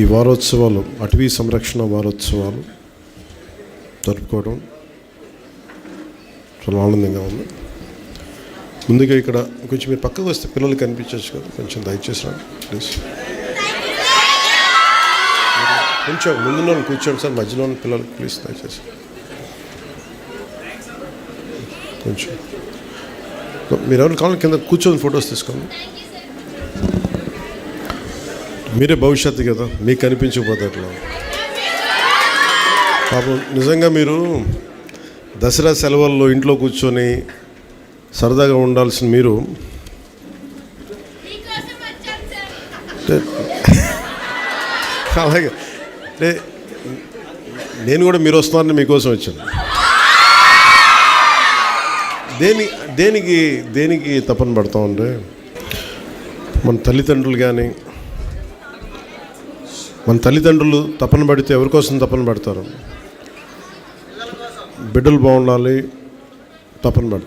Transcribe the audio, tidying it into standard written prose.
ఈ వారోత్సవాలు, అటవీ సంరక్షణ వారోత్సవాలు జరుపుకోవడం చాలా ఆనందంగా ఉంది. ముందుగా ఇక్కడ కొంచెం మీరు పక్కకు వస్తే పిల్లలు కనిపించవచ్చు కదా, కొంచెం దయచేసి రండి ప్లీజ్. కొంచెం ముందున్న కూర్చోండి సార్, మధ్యలో ఉన్న పిల్లలు ప్లీజ్ దయచేసి కొంచెం. మీరు ఎవరు కావాలి కింద కూర్చొని ఫొటోస్ తీసుకోండి. మీరే భవిష్యత్తు కదా, మీకు కనిపించకపోతే అట్లా. పాపం నిజంగా మీరు దసరా సెలవుల్లో ఇంట్లో కూర్చొని సరదాగా ఉండాల్సిన మీరు అలాగే అంటే నేను కూడా మీరు వస్తున్నారని మీకోసం వచ్చాను. దేనికి తపన పడతామంటే మన తల్లిదండ్రులు తపన పడితే ఎవరి కోసం తపన పడతారు? బిడ్డలు బాగుండాలి తపన పడతారు.